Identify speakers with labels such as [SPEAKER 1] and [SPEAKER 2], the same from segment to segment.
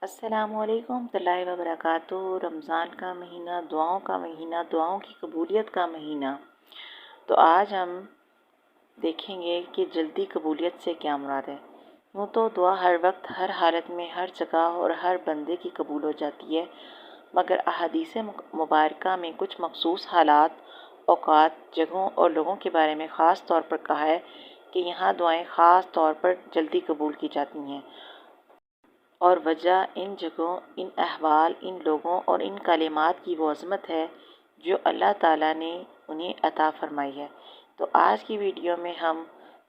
[SPEAKER 1] السلام علیکم ورحمۃ اللہ وبرکاتہ۔ رمضان کا مہینہ، دعاؤں کا مہینہ، دعاؤں کی قبولیت کا مہینہ۔ تو آج ہم دیکھیں گے کہ جلدی قبولیت سے کیا مراد ہے۔ یوں تو دعا ہر وقت، ہر حالت میں، ہر جگہ اور ہر بندے کی قبول ہو جاتی ہے، مگر احادیث مبارکہ میں کچھ مخصوص حالات، اوقات، جگہوں اور لوگوں کے بارے میں خاص طور پر کہا ہے کہ یہاں دعائیں خاص طور پر جلدی قبول کی جاتی ہیں، اور وجہ ان جگہوں، ان احوال، ان لوگوں اور ان کلمات کی وہ عظمت ہے جو اللہ تعالیٰ نے انہیں عطا فرمائی ہے۔ تو آج کی ویڈیو میں ہم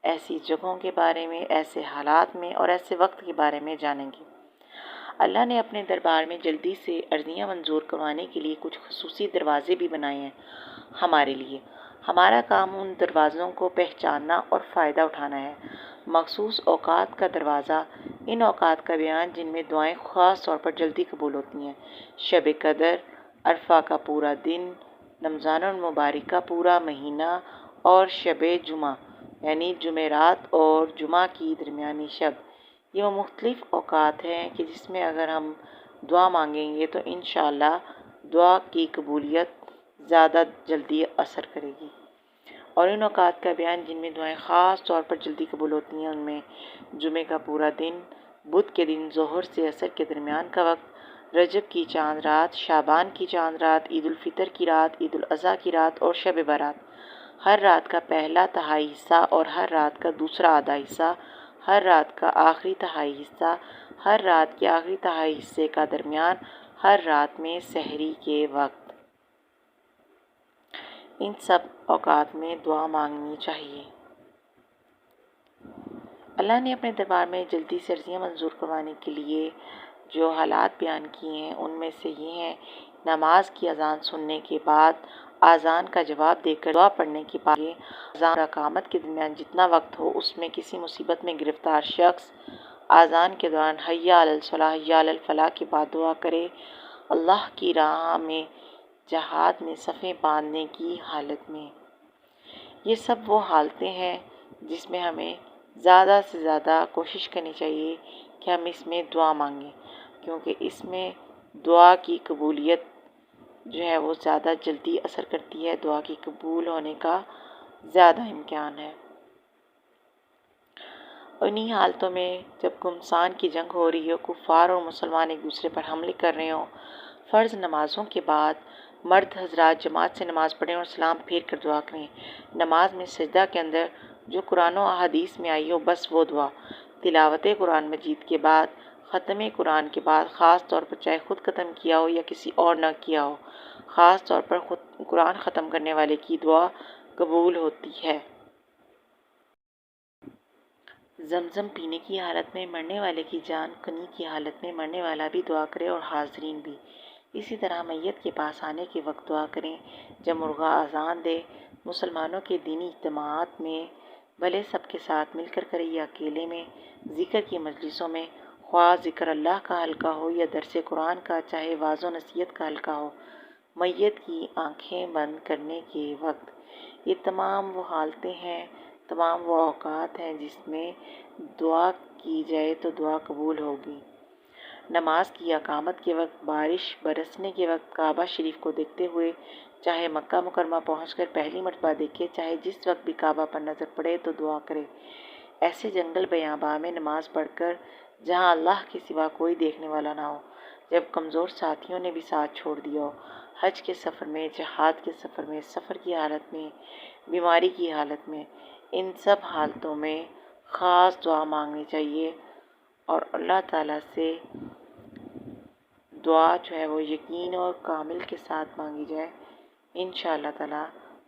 [SPEAKER 1] ایسی جگہوں کے بارے میں، ایسے حالات میں اور ایسے وقت کے بارے میں جانیں گے۔ اللہ نے اپنے دربار میں جلدی سے عرضیاں منظور کروانے کے لیے کچھ خصوصی دروازے بھی بنائے ہیں ہمارے لیے۔ ہمارا کام ان دروازوں کو پہچاننا اور فائدہ اٹھانا ہے۔ مخصوص اوقات کا دروازہ، ان اوقات کا بیان جن میں دعائیں خاص طور پر جلدی قبول ہوتی ہیں۔ شب قدر، عرفہ کا پورا دن، رمضان المبارک کا پورا مہینہ اور شب جمعہ یعنی جمعرات اور جمعہ کی درمیانی شب۔ یہ وہ مختلف اوقات ہیں کہ جس میں اگر ہم دعا مانگیں گے تو انشاءاللہ دعا کی قبولیت زیادہ جلدی اثر کرے گی۔ اور ان اوقات کا بیان جن میں دعائیں خاص طور پر جلدی قبول ہوتی ہیں، ان میں جمعہ کا پورا دن، بدھ کے دن ظہر سے عصر کے درمیان کا وقت، رجب کی چاند رات، شعبان کی چاند رات، عید الفطر کی رات، عید الاضحیٰ کی رات اور شب برات۔ ہر رات کا پہلا تہائی حصہ اور ہر رات کا دوسرا آدھا حصہ، ہر رات کا آخری تہائی حصہ، ہر رات کے آخری تہائی حصے کا درمیان، ہر رات میں سحری کے وقت۔ ان سب اوقات میں دعا مانگنی چاہیے۔ اللہ نے اپنے دربار میں جلدی سے عرضیاں منظور کروانے کے لیے جو حالات بیان کیے ہیں، ان میں سے یہ ہیں: نماز کی اذان سننے کے بعد اذان کا جواب دے کر دعا پڑھنے کے بعد اذان اور اقامت کے درمیان جتنا وقت ہو، اس میں کسی مصیبت میں گرفتار شخص اذان کے دوران حی علی الصلاۃ، حی علی الفلاح کے بعد دعا کرے۔ اللہ کی راہ میں جہاد میں صفیں باندھنے کی حالت میں۔ یہ سب وہ حالتیں ہیں جس میں ہمیں زیادہ سے زیادہ کوشش کرنی چاہیے کہ ہم اس میں دعا مانگیں، کیونکہ اس میں دعا کی قبولیت جو ہے وہ زیادہ جلدی اثر کرتی ہے، دعا کی قبول ہونے کا زیادہ امکان ہے۔ انہی حالتوں میں جب گھمسان کی جنگ ہو رہی ہو، کفار اور مسلمان ایک دوسرے پر حملے کر رہے ہوں، فرض نمازوں کے بعد مرد حضرات جماعت سے نماز پڑھیں اور سلام پھیر کر دعا کریں۔ نماز میں سجدہ کے اندر جو قرآن و احادیث میں آئی ہو، بس وہ دعا۔ تلاوت قرآن مجید کے بعد، ختم قرآن کے بعد، خاص طور پر چاہے خود ختم کیا ہو یا کسی اور نہ کیا ہو، خاص طور پر خود قرآن ختم کرنے والے کی دعا قبول ہوتی ہے۔ زمزم پینے کی حالت میں مرنے والے کی جان کنی کی حالت میں مرنے والا بھی دعا کرے اور حاضرین بھی۔ اسی طرح میت کے پاس آنے کے وقت دعا کریں۔ جب مرغا اذان دے، مسلمانوں کے دینی اجتماعات میں بھلے سب کے ساتھ مل کر کرے یا اکیلے میں، ذکر کی مجلسوں میں، خواہ ذکر اللہ کا حلقہ ہو یا درس قرآن کا، چاہے واعظ و نصیحت کا حلقہ ہو، میت کی آنکھیں بند کرنے کے وقت۔ یہ تمام وہ حالتیں ہیں، تمام وہ اوقات ہیں جس میں دعا کی جائے تو دعا قبول ہوگی۔ نماز کی اقامت کے وقت، بارش برسنے کے وقت، کعبہ شریف کو دیکھتے ہوئے، چاہے مکہ مکرمہ پہنچ کر پہلی مرتبہ دیکھے، چاہے جس وقت بھی کعبہ پر نظر پڑے تو دعا کرے۔ ایسے جنگل بیاباں میں نماز پڑھ کر جہاں اللہ کے سوا کوئی دیکھنے والا نہ ہو، جب کمزور ساتھیوں نے بھی ساتھ چھوڑ دیا ہو، حج کے سفر میں، جہاد کے سفر میں، سفر کی حالت میں، بیماری کی حالت میں، ان سب حالتوں میں خاص دعا مانگنی چاہیے، اور اللہ تعالیٰ سے دعا جو ہے وہ یقین اور کامل کے ساتھ مانگی جائے۔ انشاءاللہ تعالیٰ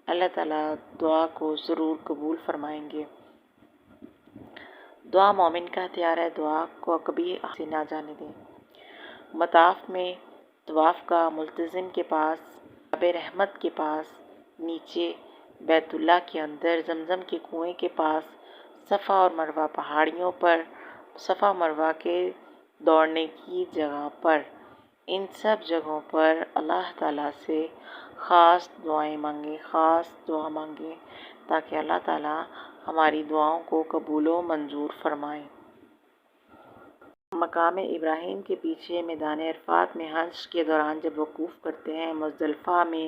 [SPEAKER 1] اللہ تعالیٰ دعا کو ضرور قبول فرمائیں گے۔ دعا مومن کا ہتھیار ہے، دعا کو کبھی ہاتھ سے نہ جانے دیں۔ مطاف میں طواف کا ملتزم کے پاس، باب رحمت کے پاس، نیچے بیت اللہ کے اندر، زمزم کے کنویں کے پاس، صفا اور مروہ پہاڑیوں پر، صفا مروہ کے دوڑنے کی جگہ پر، ان سب جگہوں پر اللہ تعالیٰ سے خاص دعائیں مانگیں، خاص دعا مانگیں، تاکہ اللہ تعالیٰ ہماری دعاؤں کو قبول و منظور فرمائیں۔ مقام ابراہیم کے پیچھے میدان عرفات میں حج کے دوران جب وقوف کرتے ہیں، مزدلفہ میں،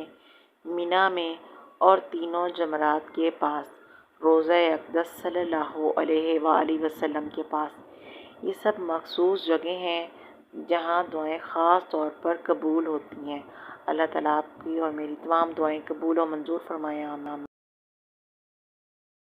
[SPEAKER 1] منی میں اور تینوں جمرات کے پاس، روضہ اقدس صلی اللہ علیہ وآلہ وسلم کے پاس، یہ سب مخصوص جگہیں ہیں جہاں دعائیں خاص طور پر قبول ہوتی ہیں۔ اللہ تعالیٰ آپ کی اور میری تمام دعائیں قبول و منظور فرمائے، آمین۔